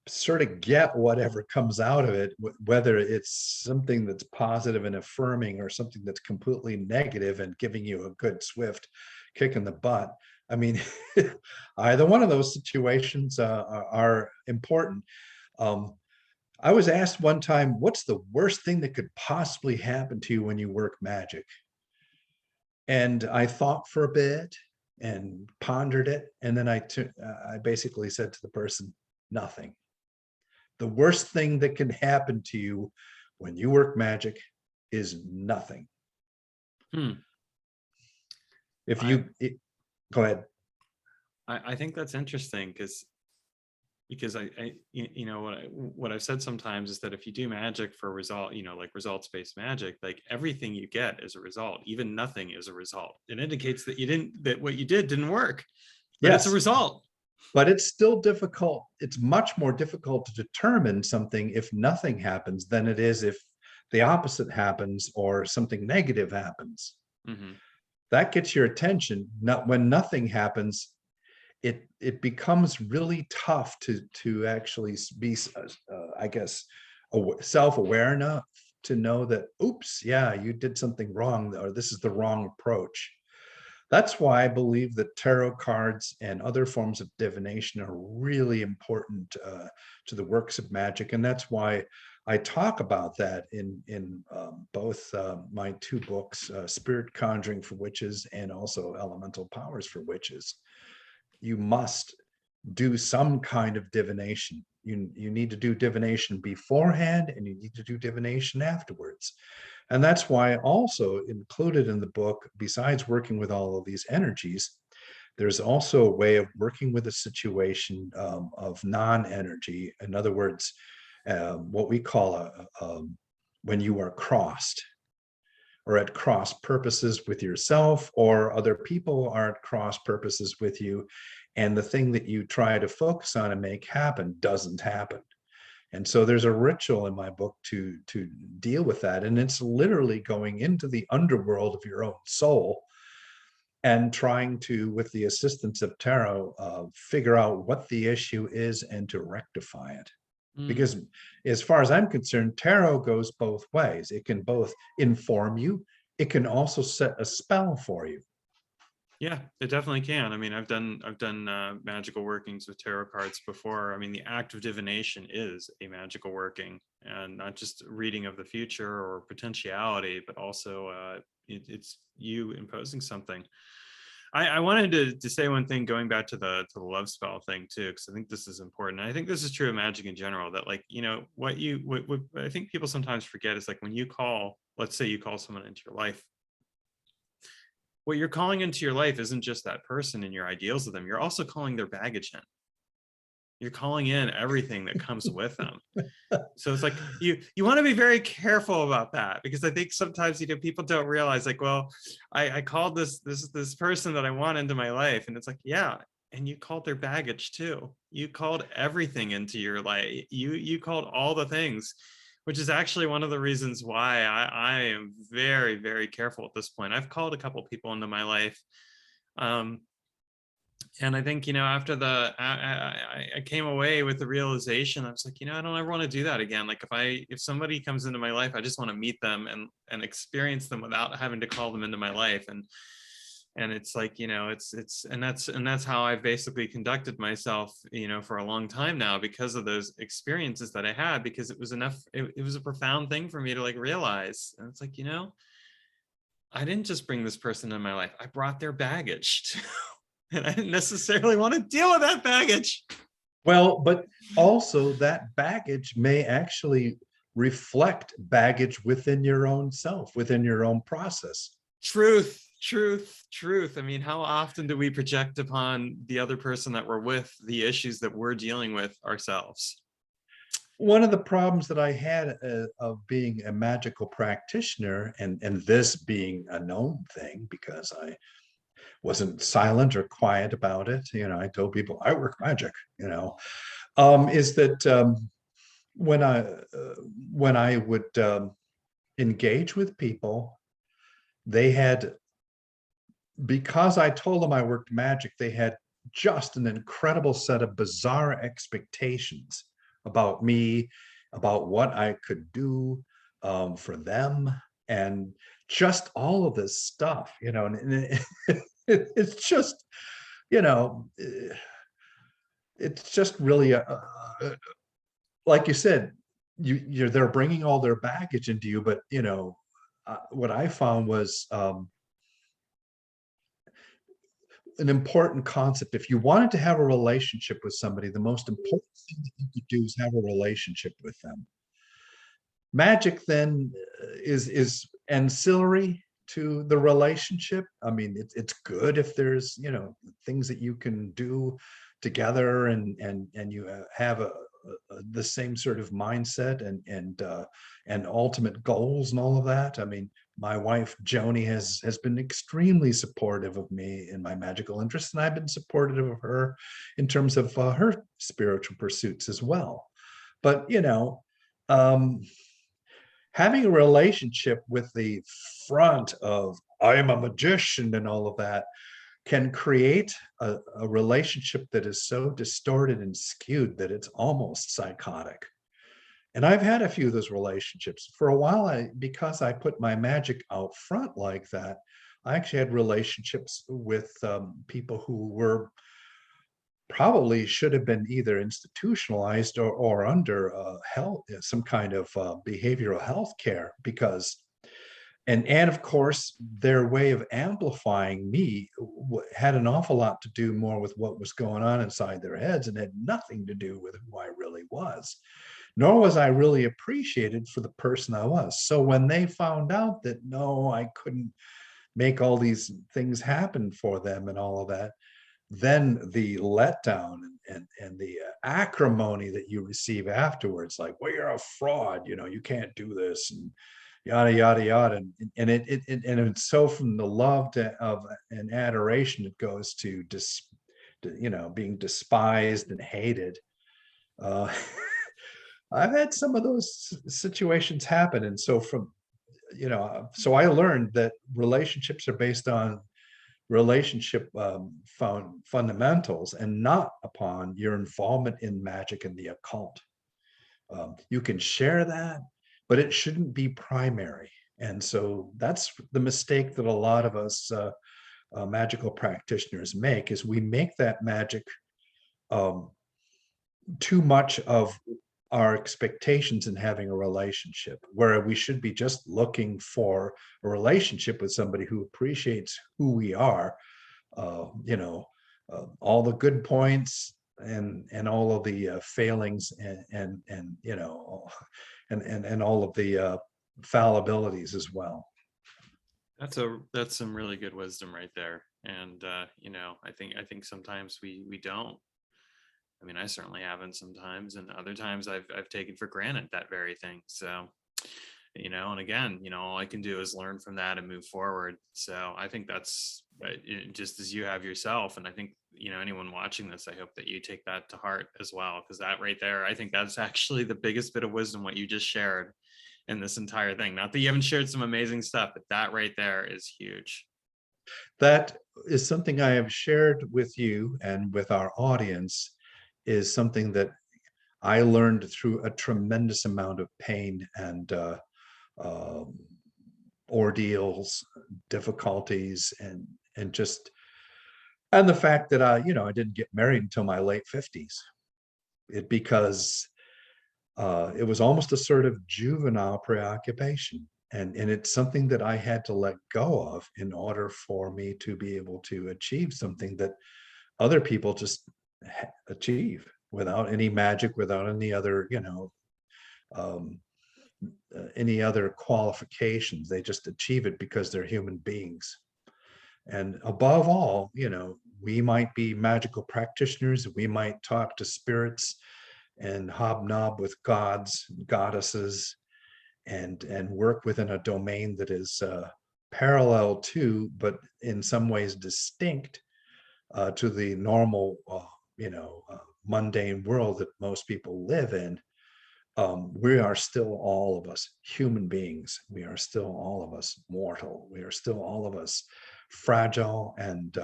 sort of get whatever comes out of it, whether it's something that's positive and affirming or something that's completely negative and giving you a good swift kick in the butt. I mean, either one of those situations are important. Um, I was asked one time, what's the worst thing that could possibly happen to you when you work magic? And I thought for a bit and pondered it. And then I basically said to the person, nothing. The worst thing that can happen to you when you work magic is nothing.
Hmm.
If
I
go ahead.
I think that's interesting because I you know what I've said sometimes is that if you do magic for a result, you know, like results-based magic, like everything you get is a result. Even nothing is a result. It indicates that what you did didn't work, but it's a
Yes,
result.
but it's still difficult. It's much more difficult to determine something if nothing happens than it is if the opposite happens or something negative happens.
Mm-hmm.
That gets your attention. Not when nothing happens, it becomes really tough to actually be, I guess, self-aware enough to know that, oops, yeah, you did something wrong, or this is the wrong approach. That's why I believe that tarot cards and other forms of divination are really important to the works of magic, and that's why I talk about that in both my two books, Spirit Conjuring for Witches and also Elemental Powers for Witches. You must do some kind of divination. You need to do divination beforehand, and you need to do divination afterwards. And that's why I also included in the book, besides working with all of these energies, there's also a way of working with a situation of non-energy. In other words, what we call when you are crossed or at cross purposes with yourself, or other people are at cross purposes with you, and the thing that you try to focus on and make happen doesn't happen. And so there's a ritual in my book to deal with that, and it's literally going into the underworld of your own soul and trying to, with the assistance of tarot, figure out what the issue is and to rectify it. Because as far as I'm concerned, tarot goes both ways. It can both inform you, it can also set a spell for you.
Yeah, it definitely can. I mean, I've done magical workings with tarot cards before. I mean, the act of divination is a magical working, and not just reading of the future or potentiality, but also it's you imposing something. I wanted to say one thing, going back to the love spell thing too, because I think this is important. I think this is true of magic in general. That, like, you know, what I think people sometimes forget is, like, when you call, let's say you call someone into your life, what you're calling into your life isn't just that person and your ideals of them. You're also calling their baggage in. You're calling in everything that comes with them. So it's like you want to be very careful about that, because I think sometimes, you know, people don't realize, like, well, I called this person that I want into my life, and it's like, yeah, and you called their baggage too. You called everything into your life. You called all the things, which is actually one of the reasons why I am very, very careful at this point. I've called a couple people into my life. And I think, you know, after I came away with the realization, I was like, you know, I don't ever want to do that again. Like, if somebody comes into my life, I just want to meet them and experience them without having to call them into my life. And it's like, you know, it's and that's how I've basically conducted myself, you know, for a long time now, because of those experiences that I had, because it was enough. It was a profound thing for me to, like, realize. And it's like, you know, I didn't just bring this person in my life. I brought their baggage too. And I didn't necessarily want to deal with that baggage.
Well, but also that baggage may actually reflect baggage within your own self, within your own process.
Truth. I mean, how often do we project upon the other person that we're with the issues that we're dealing with ourselves?
one of the problems that I had of being a magical practitioner, and this being a known thing because I wasn't silent or quiet about it. I told people I work magic. Is that when I when I would engage with people, they had, because I told them I worked magic, they had just an incredible set of bizarre expectations about me, about what I could do for them, and just all of this stuff, and it's just, you know, eh, it's just really like you said, they're bringing all their baggage into you, but what I found was an important concept. If you wanted to have a relationship with somebody, the most important thing that you could do is have a relationship with them. Magic then is ancillary to the relationship. I mean, it's good if there's things that you can do together, and you have the same sort of mindset and ultimate goals and all of that. I mean, my wife Joni has been extremely supportive of me in my magical interests, and I've been supportive of her in terms of her spiritual pursuits as well. But um, having a relationship with the front of I am a magician and all of that can create a relationship that is so distorted and skewed that it's almost psychotic. And I've had a few of those relationships. For a while, because I put my magic out front like that, I actually had relationships with people who were probably should have been either institutionalized or under health, some kind of behavioral health care, because and of course their way of amplifying me had an awful lot to do more with what was going on inside their heads, and had nothing to do with who I really was, nor was I really appreciated for the person I was. So when they found out that no, I couldn't make all these things happen for them and all of that, then the letdown and the acrimony that you receive afterwards, like, well, you're a fraud, you can't do this, and yada yada yada, and it's so from the love of and adoration, it goes to being despised and hated. uh I've had some of those situations happen, and so I learned that relationships are based on relationship fundamentals, and not upon your involvement in magic and the occult. You can share that, but it shouldn't be primary. And so that's the mistake that a lot of us magical practitioners make, is we make that magic um, too much of our expectations in having a relationship, where we should be just looking for a relationship with somebody who appreciates who we are, all the good points and all of the failings, and all of the fallibilities as well.
That's some really good wisdom right there. And I think sometimes we don't. I mean, I certainly haven't sometimes, and other times I've taken for granted that very thing. So, and again, all I can do is learn from that and move forward. So I think that's just as you have yourself. And I think, anyone watching this, I hope that you take that to heart as well, because that right there, I think that's actually the biggest bit of wisdom, what you just shared in this entire thing. Not that you haven't shared some amazing stuff, but that right there is huge.
That is something I have shared with you and with our audience, is something that I learned through a tremendous amount of pain and um, ordeals, difficulties, and the fact that I didn't get married until my late 50s. Because it was almost a sort of juvenile preoccupation, and it's something that I had to let go of in order for me to be able to achieve something that other people just achieve without any magic, without um, any other qualifications. They just achieve it because they're human beings. And above all, we might be magical practitioners, we might talk to spirits and hobnob with gods, goddesses, and work within a domain that is parallel to, but in some ways distinct to the normal, mundane world that most people live in. We are still all of us human beings. We are still all of us mortal. We are still all of us fragile and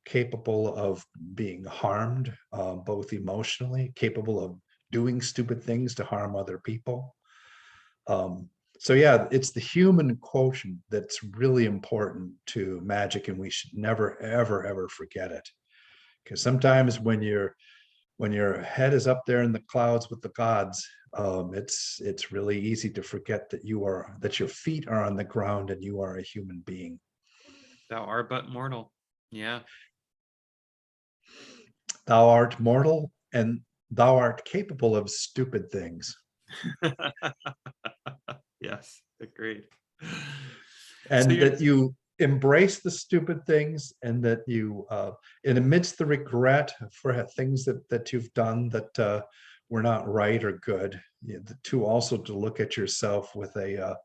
capable of being harmed, both emotionally, capable of doing stupid things to harm other people. So yeah, it's the human quotient that's really important to magic, and we should never, ever, ever forget it. Because sometimes when your head is up there in the clouds with the gods, it's really easy to forget that your feet are on the ground and you are a human being.
Thou art but mortal. Yeah.
Thou art mortal, and thou art capable of stupid things.
Yes, agreed. So
And that you embrace the stupid things, and that you, and amidst the regret for things that you've done that were not right or good, to also to look at yourself with a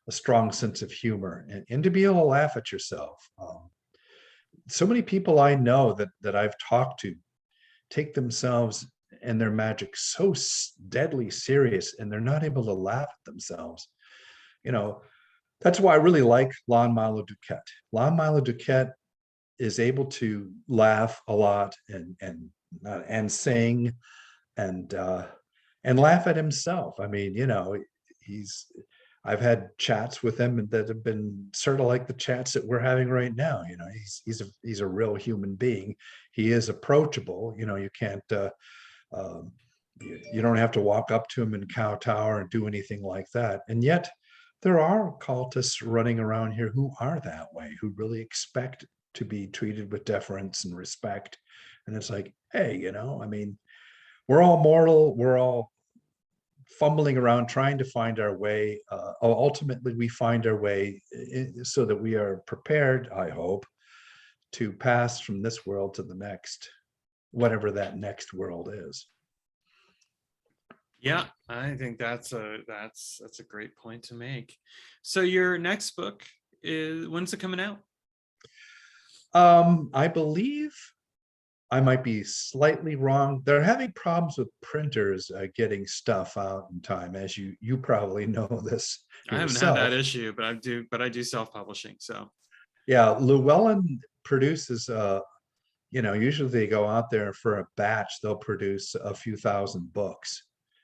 strong sense of humor, and to be able to laugh at yourself. So many people I know that I've talked to take themselves and their magic so deadly serious, and they're not able to laugh at themselves. That's why I really like Lon Milo Duquette. Lon Milo Duquette is able to laugh a lot and sing and laugh at himself. I mean, I've had chats with him that have been sort of like the chats that we're having right now. He's a real human being. He is approachable. You can't you don't have to walk up to him and kowtow or do anything like that. And yet there are occultists running around here who are that way, who really expect to be treated with deference and respect. And it's like, hey, I mean, we're all mortal. We're all fumbling around trying to find our way. Ultimately, we find our way so that we are prepared, I hope, to pass from this world to the next, whatever that next world is.
yeah, I think that's a great point to make. So your next book when's it coming out?
I believe, I might be slightly wrong. They're having problems with printers getting stuff out in time, as you probably know this
I haven't had that
yourself.
issue, but I do self-publishing. So
Yeah, Llewellyn produces. Usually they go out there for a batch. They'll produce a few thousand books,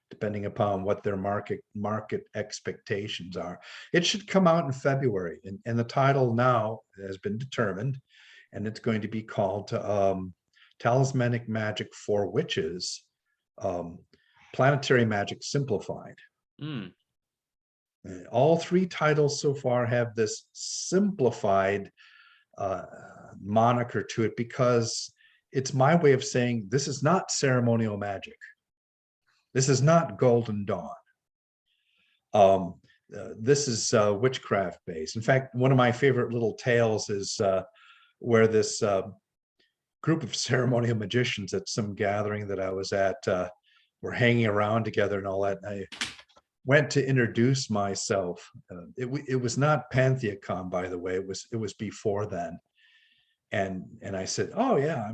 depending upon what their market expectations are. It should come out in February, and the title now has been determined, and it's going to be called Talismanic Magic for Witches, Planetary Magic Simplified. All three titles so far have this simplified moniker to it, because it's my way of saying this is not ceremonial magic. This is not Golden Dawn. This is witchcraft based. In fact, one of my favorite little tales is where this group of ceremonial magicians at some gathering that I was at were hanging around together and all that. And I went to introduce myself. It was not PantheaCon, by the way. It was before then. And I said, oh yeah,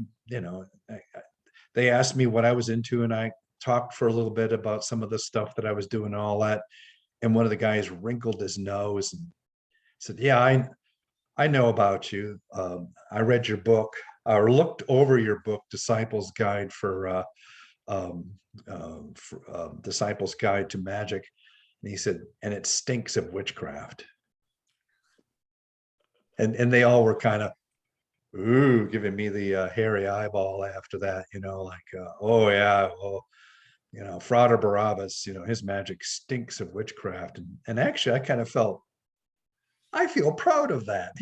they asked me what I was into, and I talked for a little bit about some of the stuff that I was doing and all that. And one of the guys wrinkled his nose and said, yeah, I know about you. I read your book, or looked over your book, Disciples Guide Disciples Guide to Magic. And he said, and it stinks of witchcraft. And they all were kind of, ooh, giving me the hairy eyeball after that, oh yeah, well, Frater Barrabbas, his magic stinks of witchcraft. And actually I kind of felt, I feel proud of that,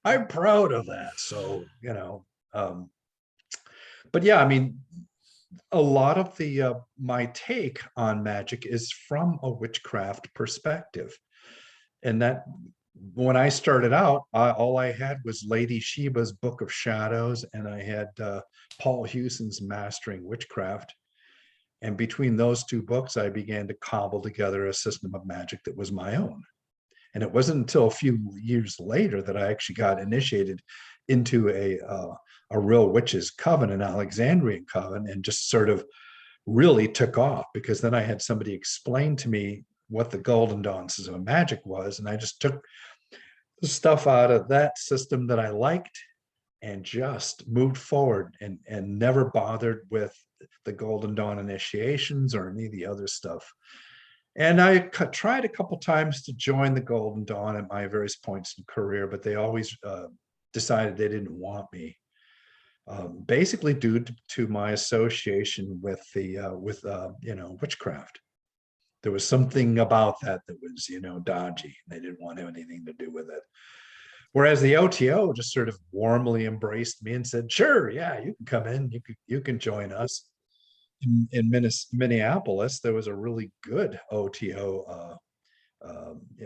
I'm proud of that. So, but yeah, I mean, a lot of my take on magic is from a witchcraft perspective. And that when I started out, all I had was Lady Sheba's Book of Shadows, and I had Paul Hewson's Mastering Witchcraft. And between those two books, I began to cobble together a system of magic that was my own. And it wasn't until a few years later that I actually got initiated into a real witches coven, an Alexandrian coven, and just sort of really took off, because then I had somebody explain to me what the Golden Dawn system of magic was, and I just took the stuff out of that system that I liked and just moved forward, and never bothered with the Golden Dawn initiations or any of the other stuff. And I tried a couple times to join the Golden Dawn at my various points in career, but they always decided they didn't want me. Basically due to my association with witchcraft. There was something about that was dodgy. They didn't want to have anything to do with it. Whereas the OTO just sort of warmly embraced me and said, "Sure, yeah, you can come in. You can join us." In Minneapolis, there was a really good OTO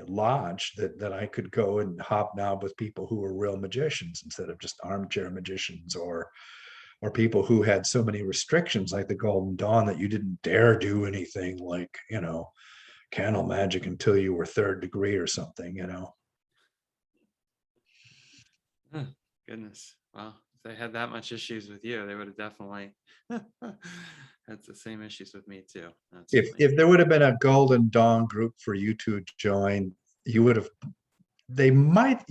lodge that I could go and hobnob with people who were real magicians instead of just armchair magicians, or people who had so many restrictions like the Golden Dawn that you didn't dare do anything like candle magic until you were third degree or something.
Huh, goodness. Well, if they had that much issues with you, they would have definitely had the same issues with me too. That's funny.
If there would have been a Golden Dawn group for you to join, you would have. They might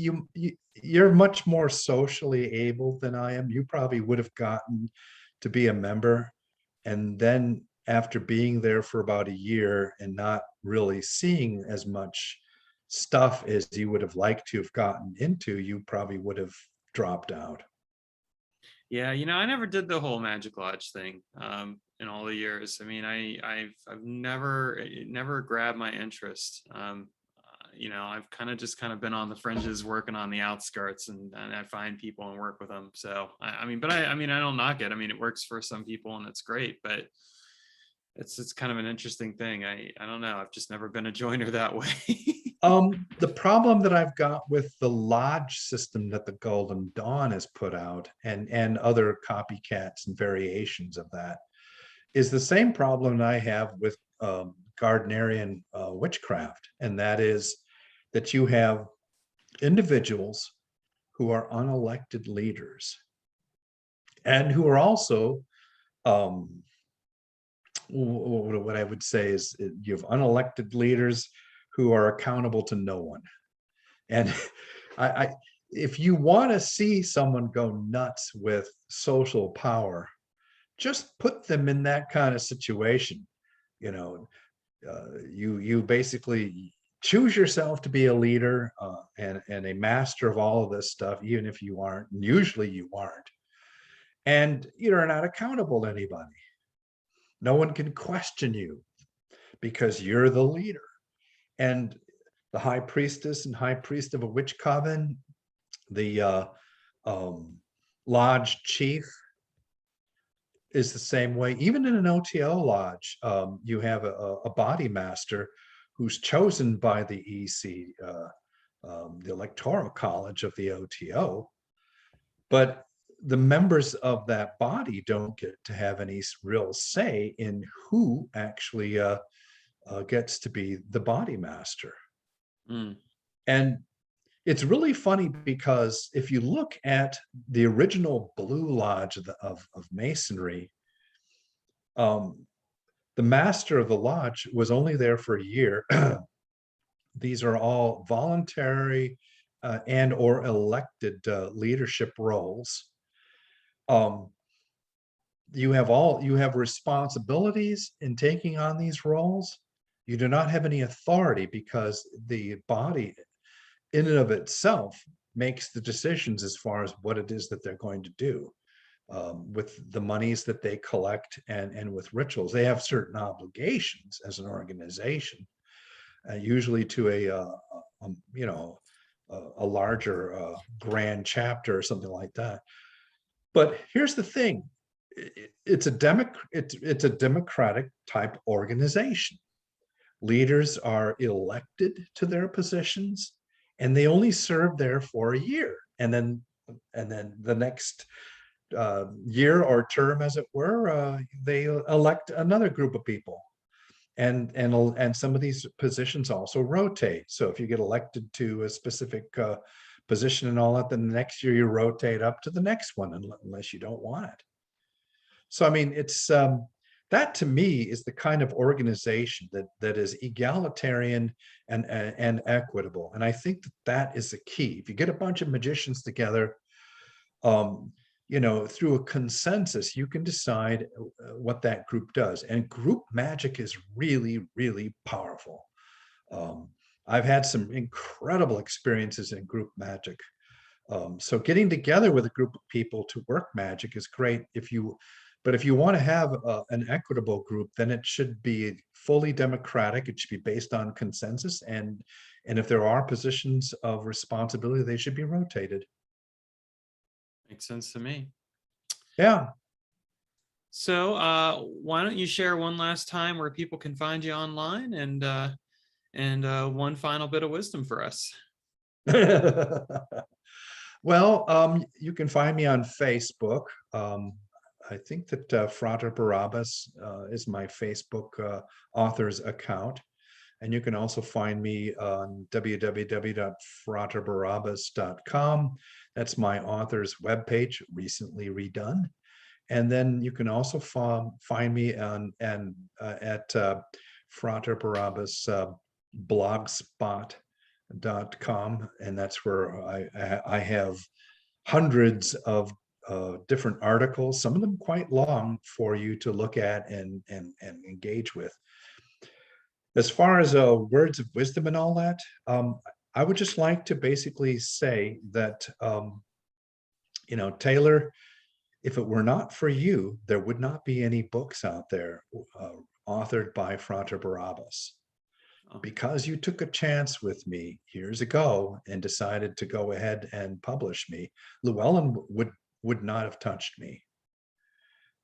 you're much more socially able than I am. You probably would have gotten to be a member, and then after being there for about a year and not really seeing as much stuff as you would have liked to have gotten into, you probably would have dropped out.
Yeah, I never did the whole Magic Lodge thing in all the years. I mean, I've never, it never grabbed my interest. I've kind of been on the fringes, working on the outskirts, and I find people and work with them. So I mean, I don't knock it. I mean, it works for some people and it's great, but it's kind of an interesting thing. I don't know. I've just never been a joiner that way.
The problem that I've got with the lodge system that the Golden Dawn has put out, and other copycats and variations of that, is the same problem I have with Gardnerian witchcraft, and that is that you have individuals who are unelected leaders and who are also what I would say is you have unelected leaders who are accountable to no one. And if you want to see someone go nuts with social power, just put them in that kind of situation. You basically choose yourself to be a leader and a master of all of this stuff, even if you aren't, and usually you aren't. And you're not accountable to anybody. No one can question you because you're the leader. And the high priestess and high priest of a witch coven, the lodge chief is the same way. Even in an OTO lodge, you have a body master who's chosen by the EC, the Electoral College of the OTO. But the members of that body don't get to have any real say in who actually gets to be the body master.
Mm.
And it's really funny because if you look at the original Blue Lodge of Masonry, the master of the lodge was only there for a year. These are all voluntary and or elected leadership roles. You have responsibilities in taking on these roles. You do not have any authority because the body in and of itself makes the decisions as far as what it is that they're going to do with the monies that they collect and with rituals. They have certain obligations as an organization, usually to a larger grand chapter or something like that. But here's the thing. It's a democratic type organization. Leaders are elected to their positions, and they only serve there for a year, and then the next year or term, as it were, they elect another group of people. And some of these positions also rotate. So if you get elected to a specific position and all that, then the next year you rotate up to the next one, unless you don't want it. So I mean, it's that to me is the kind of organization that is egalitarian and equitable. And I think that is the key. If you get a bunch of magicians together, through a consensus, you can decide what that group does. And group magic is really, really powerful. I've had some incredible experiences in group magic. So getting together with a group of people to work magic is great. But if you want to have an equitable group, then it should be fully democratic. It should be based on consensus. And if there are positions of responsibility, they should be rotated.
Makes sense to me.
Yeah.
So why don't you share one last time where people can find you online, and one final bit of wisdom for us?
Well, you can find me on Facebook. I think that Frater Barrabbas is my Facebook author's account. And you can also find me on www.fraterbarabbas.com. That's my author's webpage, recently redone. And then you can also find me at Frater Barrabbas blogspot.com. And that's where I have hundreds of different articles, some of them quite long, for you to look at and engage with. As far as words of wisdom and all that, I would just like to basically say that, Taylor, if it were not for you, there would not be any books out there authored by Frater Barrabbas. Because you took a chance with me years ago and decided to go ahead and publish me, Llewellyn would not have touched me.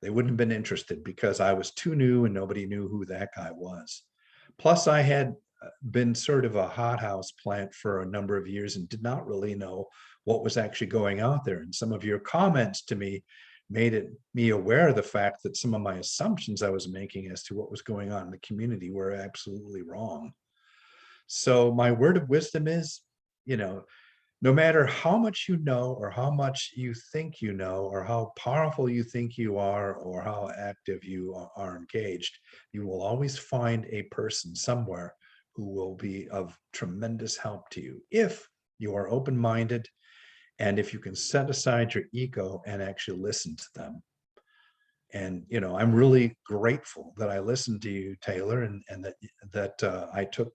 They wouldn't have been interested because I was too new and nobody knew who that guy was. Plus, I had been sort of a hothouse plant for a number of years and did not really know what was actually going out there. And some of your comments to me made me aware of the fact that some of my assumptions I was making as to what was going on in the community were absolutely wrong. So my word of wisdom is, no matter how much you know, or how much you think you know, or how powerful you think you are, or how active you are engaged, you will always find a person somewhere who will be of tremendous help to you if you are open-minded, and if you can set aside your ego and actually listen to them. And I'm really grateful that I listened to you, Taylor, and that I took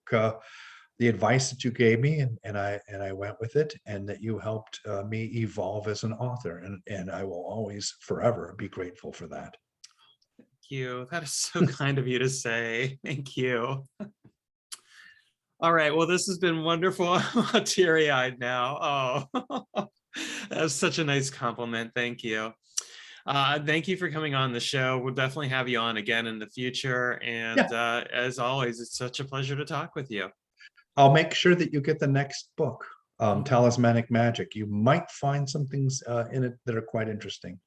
the advice that you gave me, and I went with it, and that you helped me evolve as an author, and I will always forever be grateful for that.
Thank you. That is so kind of you to say. Thank you. All right. Well, this has been wonderful. I'm teary-eyed now. Oh, that was such a nice compliment. Thank you. Thank you for coming on the show. We'll definitely have you on again in the future. And as always, it's such a pleasure to talk with you.
I'll make sure that you get the next book, Talismanic Magic. You might find some things in it that are quite interesting.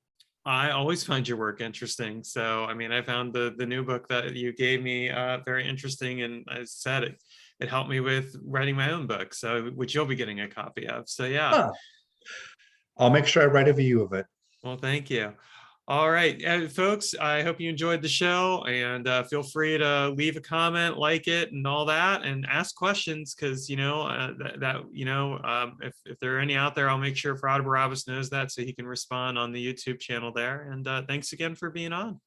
I always find your work interesting. So, I mean, I found the new book that you gave me very interesting. And as I said, it helped me with writing my own book, which you'll be getting a copy of. So, yeah.
I'll make sure I write a review of it.
Well, thank you. All right, folks, I hope you enjoyed the show, and feel free to leave a comment, like it, and all that, and ask questions, because if there are any out there, I'll make sure Frater Barrabbas knows that, so he can respond on the YouTube channel there. And thanks again for being on.